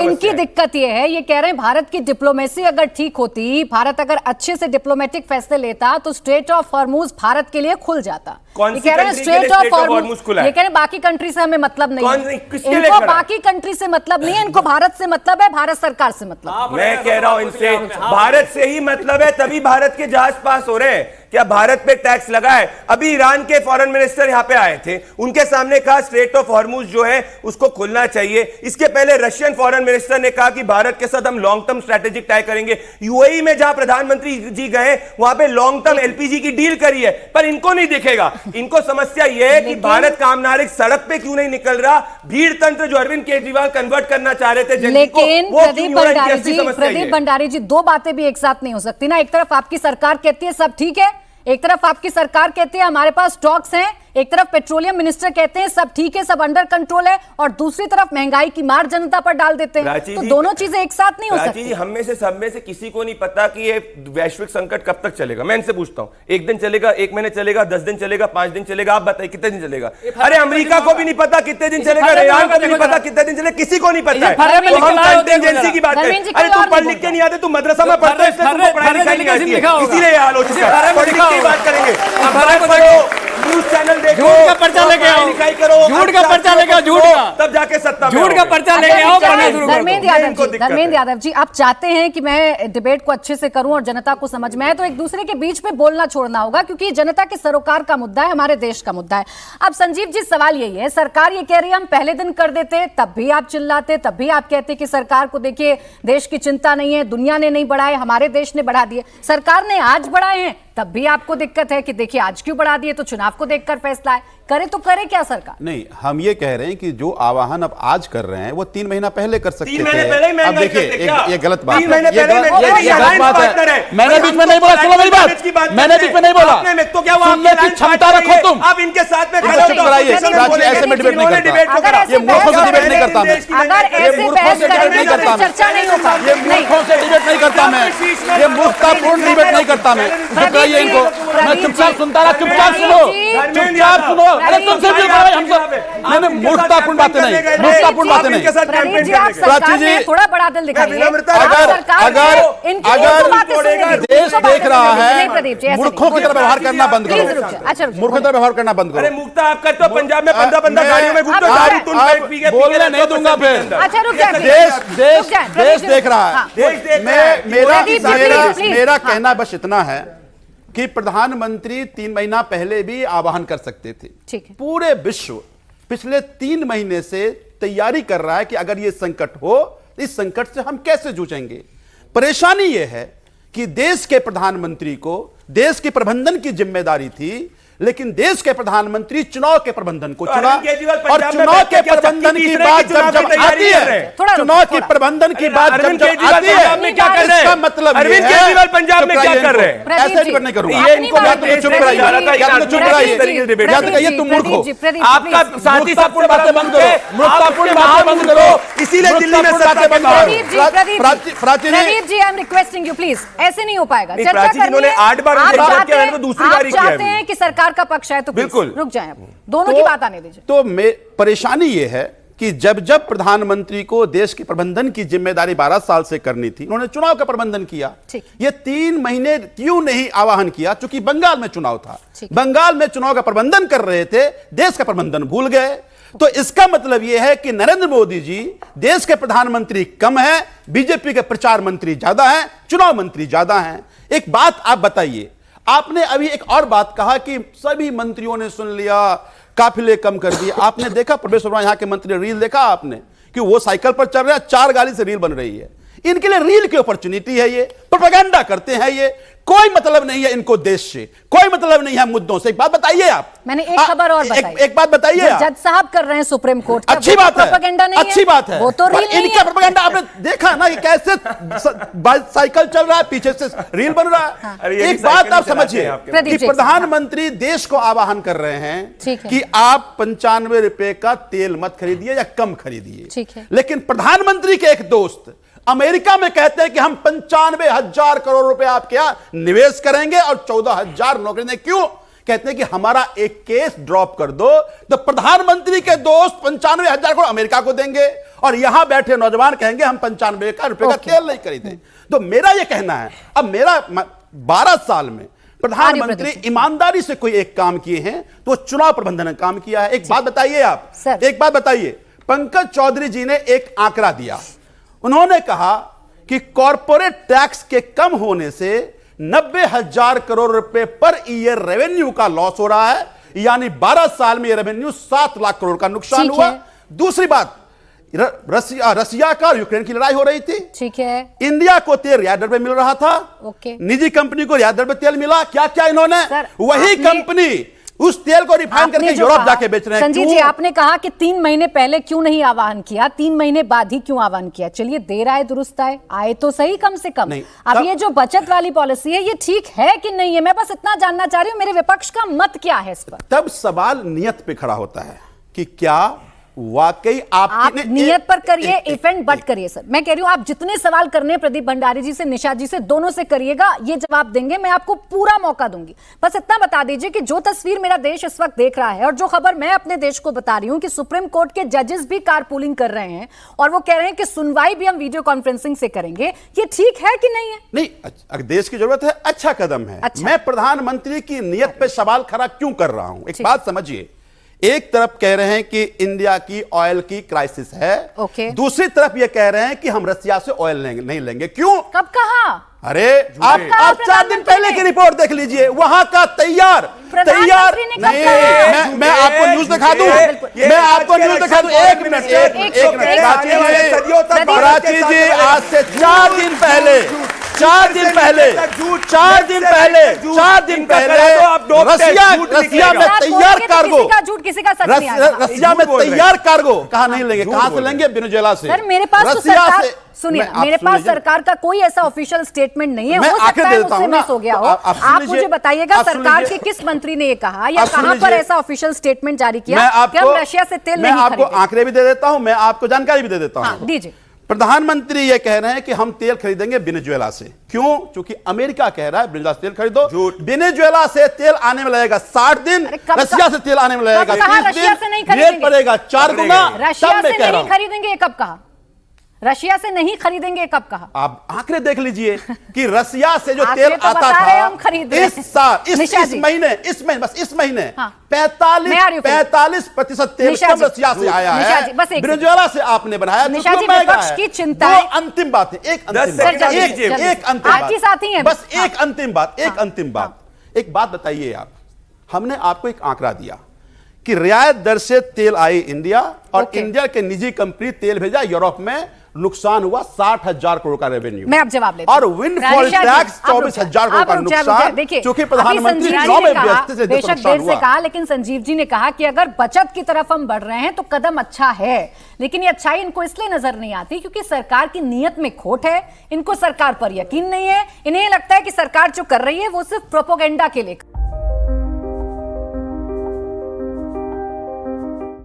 इनकी दिक्कत ये है, ये कह रहे हैं भारत की डिप्लोमेसी अगर ठीक होती, भारत अगर अच्छे से डिप्लोमेटिक फैसले लेता तो स्ट्रेट ऑफ हॉर्मूज भारत के लिए खुल जाता। कौन सी कह रहे हैं स्ट्रेट ऑफ हॉर्मूज खुला है? ये कह रहे हैं बाकी कंट्री से हमें मतलब नहीं है, इनको बाकी कंट्री से मतलब नहीं है, इनको भारत से मतलब है, भारत सरकार से मतलब। मैं कह रहा हूं इनसे भारत से ही मतलब है, तभी भारत के जहाज पास हो रहे हैं। क्या भारत पे टैक्स लगा है? अभी ईरान के फॉरेन मिनिस्टर यहां पे आए थे, उनके सामने कहा स्ट्रेट ऑफ हॉर्मूज जो है उसको खुलना चाहिए। इसके पहले रशियन फॉरेन मिनिस्टर ने कहा कि भारत के साथ हम लॉन्ग टर्म स्ट्रेटेजिक तय करेंगे। यूएई में जहां प्रधानमंत्री जी गए वहां पे लॉन्ग टर्म एलपीजी की डील करी है, पर इनको नहीं दिखेगा। इनको समस्या यह है कि भारत काम नागरिक सड़क पे क्यों नहीं निकल रहा। भीड़ तंत्र जो अरविंद केजरीवाल कन्वर्ट करना चाह रहे थे, लेकिन प्रदीप भंडारी जी, दो बातें भी एक साथ नहीं हो सकती ना। एक तरफ आपकी सरकार कहती है सब ठीक है, एक तरफ आपकी सरकार कहती है हमारे पास स्टॉक्स हैं, एक तरफ पेट्रोलियम मिनिस्टर कहते हैं सब ठीक है, सब अंडर कंट्रोल है, और दूसरी तरफ महंगाई की मार जनता पर डाल देते हैं। तो दोनों चीजें एक साथ नहीं हो सकती। हम में से सब में से किसी को नहीं पता कि ये वैश्विक संकट कब तक चलेगा। मैं इनसे पूछता हूं, एक दिन चलेगा, एक महीने चलेगा, 10 दिन चलेगा, 5 दिन चलेगा, आप बताइए कितने दिन चलेगा? अरे अमेरिका को भी नहीं पता कितने दिन चलेगा, ईरान को भी नहीं पता कितने दिन चलेगा, किसी को नहीं पता है। तो हम कंटिजेंसी की बात करें। अरे तुम पढ़ लिख के नहीं आते, तुम मदरसा में पढ़ते हो, इसलिए तुमको पढ़ाई लिखाई नहीं आती है, इसीलिए हाल हो चुका है। पढ़ लिख के बात करेंगे, न्यूज चैनल देखो, झूठ का पर्चा लेके आओ, लिखाई करो, झूठ का पर्चा लेके आओ, झूठ का, तब जाके सत्ता में झूठ का पर्चा लेके आओ। धर्मेंद्र यादव जी, आप चाहते हैं कि मैं डिबेट को अच्छे से करूं और जनता को समझ में आए, तो एक दूसरे के बीच में बोलना छोड़ना होगा, क्योंकि जनता के सरोकार का मुद्दा है, हमारे देश का मुद्दा है। अब संजीव जी, सवाल यही है, सरकार ये कह रही है हम पहले दिन कर देते, तब भी आप चिल्लाते, तब भी आप कहते कि सरकार को देखिए देश की चिंता नहीं है, दुनिया ने नहीं बढ़ाए, हमारे देश ने बढ़ा दिए। सरकार ने आज बढ़ाए हैं, तब भी आपको दिक्कत है कि देखिए आज क्यों बढ़ा दिए, तो चुनाव को देखकर फैसला है। करे तो करे क्या सरकार? नहीं, हम ये कह रहे हैं कि जो आवाहन अब आज कर रहे हैं वो 3 महीना पहले कर सकते थे। 3 महीने पहले अब देखिए, ये गलत बात है, ये गलत बात है। मैंने बीच में नहीं बोला, सुनो मेरी बात, मैंने बीच में नहीं बोला। तो क्या सुनने की क्षमता रखो तुम। अब इनके साथ में चुप कराइए, ऐसे में डिबेट नहीं करता, ये मूर्खों से डिबेट नहीं करता मैं, अगर मूर्खों से डिबेट नहीं करता, चर्चा नहीं होगा, ये मूर्खों से डिबेट नहीं करता मैं, ये मूर्खतापूर्ण डिबेट नहीं करता मैं। चुप कराइए इनको, मैं चुपचाप सुनता रहा, चुपचाप सुनो, चुपचाप सुनो। अरे तुमसे भी हमने मूर्खतापूर्ण बातें नहीं, मूर्खतापूर्ण बातें नहीं। प्राची जी थोड़ा बड़ा दिल दिखाइए। अगर देश देख रहा है, मूर्खों की तरह व्यवहार करना बंद करो, मूर्खों की तरह व्यवहार करना बंद करो। अरे मुक्ता आप करते हो, पंजाब में 15 गाड़ियों में घूमते हो, बोलने नहीं दूंगा फिर। अच्छा रुक जाए, देश देख रहा है। मेरा कहना बस इतना है कि प्रधानमंत्री 3 महीना पहले भी आह्वान कर सकते थे। ठीक है। पूरे विश्व पिछले 3 महीने से तैयारी कर रहा है कि अगर ये संकट हो, इस संकट से हम कैसे जूझेंगे। परेशानी यह है कि देश के प्रधानमंत्री को देश के प्रबंधन की जिम्मेदारी थी, लेकिन देश के प्रधानमंत्री चुनाव के प्रबंधन को चुना, और चुनाव के प्रबंधन की बात जब आती है, चुनाव के प्रबंधन की बात जब आती है, इसका मतलब अरविंद केजरीवाल पंजाब में क्या कर रहे हैं? ऐसे डिबेट नहीं करूंगा। चुप कराइए, तुम मूर्ख हो। आपका साथी पूर्ण बातें बंद करो, मूर्खतापूर्ण बातें बंद करो, इसीलिए दिल्ली में सत्ता बंद करो। Pradeep ji, I am requesting you please, ऐसे नहीं हो पाएगा। प्राची जिन्होंने 8 बार दूसरी बारी किया है, चाहते हैं कि सरकार का पक्ष है तो बिल्कुल रुक जाएं, आप दोनों की बात आने दीजिए। तो परेशानी यह है कि जब प्रधानमंत्री को देश के प्रबंधन की जिम्मेदारी 12 साल से करनी थी, उन्होंने चुनाव का प्रबंधन किया। ये 3 महीने क्यों नहीं आह्वान किया? क्योंकि बंगाल में चुनाव था, बंगाल में चुनाव का प्रबंधन कर रहे थे, देश का प्रबंधन भूल गए। तो इसका मतलब यह है कि नरेंद्र मोदी जी देश के प्रधानमंत्री कम है, बीजेपी के प्रचार मंत्री ज्यादा हैं, चुनाव मंत्री ज्यादा हैं। एक बात आप बताइए, आपने अभी एक और बात कहा कि सभी मंत्रियों ने सुन लिया, काफिले कम कर दिए। आपने देखा प्रवेश वर्मा यहां के मंत्री, रील देखा आपने कि वो साइकिल पर चल रहे हैं, 4 गाड़ी से रील बन रही है। इनके लिए रील की अपॉर्चुनिटी है, ये प्रोपेगेंडा करते हैं, ये कोई मतलब नहीं है इनको देश से, कोई मतलब नहीं है मुद्दों से। एक बात बताइए आप, मैंने एक खबर और बताई, एक बात बताइए आप। जज साहब कर रहे हैं सुप्रीम कोर्ट, अच्छी बात है, प्रोपेगेंडा नहीं अच्छी बात है, वो तो रील नहीं है। इनका प्रोपेगेंडा आपने देखा ना, ये कैसे साइकिल चल रहा है, पीछे से रील बन रहा है। एक बात आप समझिए कि प्रधानमंत्री देश को आह्वान कर रहे हैं कि आप 95 रुपए का तेल मत खरीदिए या कम खरीदिए, लेकिन प्रधानमंत्री के एक दोस्त अमेरिका में कहते हैं कि हम 95,000 करोड़ रुपए आपके यहां निवेश करेंगे और 14,000 नौकरी देंगे। क्यों? कहते हैं कि हमारा एक केस ड्रॉप कर दो। तो प्रधानमंत्री के दोस्त 95,000 करोड़ अमेरिका को देंगे और यहां बैठे नौजवान कहेंगे हम 95 रुपए का तेल नहीं खरीदे। तो मेरा यह कहना है, अब मेरा 12 साल में प्रधानमंत्री ईमानदारी से कोई एक काम किए हैं तो चुनाव प्रबंधन का काम किया है। एक बात बताइए आप, एक बात बताइए, पंकज चौधरी जी ने एक आंकड़ा दिया। उन्होंने कहा कि कॉर्पोरेट टैक्स के कम होने से 90,000 करोड़ रुपए पर ईयर रेवेन्यू का लॉस हो रहा है, यानी 12 साल में रेवेन्यू 7 लाख करोड़ का नुकसान हुआ। दूसरी बात, रसिया का और यूक्रेन की लड़ाई हो रही थी, ठीक है, इंडिया को तेल रियायत दर पे मिल रहा था, निजी कंपनी को रियायत दर पे तेल मिला। क्या क्या इन्होंने, वही कंपनी उस तेल को रिफाइन करके यूरोप जाके बेच रहे हैं। संजीव जी, आपने कहा कि 3 महीने पहले क्यों नहीं आह्वान किया, 3 महीने बाद ही क्यों आह्वान किया? चलिए, देर आए दुरुस्त आए, आए तो सही कम से कम। अब ये जो बचत वाली पॉलिसी है, ये ठीक है कि नहीं है? मैं बस इतना जानना चाह रही हूं, मेरे विपक्ष का मत क्या है इस पर। तब सवाल नियत पे खड़ा होता है कि क्या वाकई आप नियत पर करिए, इफ एंड बट करिए। सर, मैं कह रही हूं, आप जितने सवाल करने हैं प्रदीप भंडारी जी से, निशा जी से, दोनों से करिएगा, ये जवाब देंगे, मैं आपको पूरा मौका दूंगी। बस इतना बता दीजिए कि जो तस्वीर मेरा देश इस वक्त देख रहा है और जो खबर मैं अपने देश को बता रही हूं कि सुप्रीम कोर्ट के जजेस भी कारपूलिंग कर रहे हैं और वो कह रहे हैं कि सुनवाई भी हम वीडियो कॉन्फ्रेंसिंग से करेंगे, ये ठीक है कि नहीं है? नहीं, देश की जरूरत है, अच्छा कदम है। मैं प्रधानमंत्री की नियत पे सवाल खड़ा क्यों कर रहा हूं? एक बात समझिए, एक तरफ कह रहे हैं कि इंडिया की ऑयल की क्राइसिस है, दूसरी तरफ ये कह रहे हैं कि हम रसिया से ऑयल नहीं लेंगे। क्यों? कब कहा? अरे आप 4 दिन पहले की रिपोर्ट देख लीजिए, वहां का तैयार नहीं। मैं आपको न्यूज दिखा दूं, मैं आपको न्यूज दिखा दूं। एक मिनट, प्राची जी, आज से 4 दिन पहले रसिया में तैयार कार्गो, रसिया में तैयार कार्गो कहा नहीं लेंगे, कहां से लेंगे? वेनेजुएला से। सर, मेरे पास तो सरकार, सुनिए, मेरे पास सरकार का कोई ऐसा ऑफिशियल स्टेटमेंट नहीं है, हो सकता है मुझसे मिस हो गया हो। आप मुझे बताइएगा सरकार के किस मंत्री ने ये कहा या कहां पर ऐसा ऑफिशियल स्टेटमेंट जारी किया कि हम रशिया से तेल नहीं खरीदेंगे? मैं आपको आंकड़े भी दे देता हूं, मैं आपको जानकारी भी दे देता हूं। दीजिए। प्रधानमंत्री ये कह रहे हैं कि हम तेल खरीदेंगे वेनेजुएला से। क्यों? क्योंकि अमेरिका कह रहा है वेनेजुएला से तेल खरीदो। वेनेजुएला से तेल आने में लगेगा 60 दिन, रसिया से तेल आने में लगेगा 30 दिन, रेट पड़ेगा 4 गुना। रशिया से नहीं खरीदेंगे, ये कब कहा? रशिया से नहीं खरीदेंगे, कब कहा? आप आंकड़े देख लीजिए कि रसिया से जो तेल आता था इस साल, इस महीने बस इस महीने 45% तेल कम रसिया से आया है, वेनेजुएला से आपने बढ़ाया। विपक्ष की चिंता है। अंतिम बात है, एक अंतिम बात, एक बात बताइए आप, हमने आपको एक आंकड़ा दिया कि रियायत दर से तेल आई इंडिया और इंडिया के निजी कंपनी तेल भेजा यूरोप में, नुकसान हुआ 60,000 करोड़ का रेवेन्यू। मैं अब जवाब लेती हूं। और विंडफॉल टैक्स 24,000 करोड़ का नुकसान। देखिए, क्योंकि प्रधानमंत्री बेशक देर से कहा, लेकिन संजीव जी ने कहा कि अगर बचत की तरफ हम बढ़ रहे हैं तो कदम अच्छा है, लेकिन ये अच्छाई इनको इसलिए नजर नहीं आती क्योंकि सरकार की नीयत में खोट है, इनको सरकार पर यकीन नहीं है, इन्हें लगता है कि सरकार जो कर रही है वो सिर्फ प्रोपोगेंडा के लिए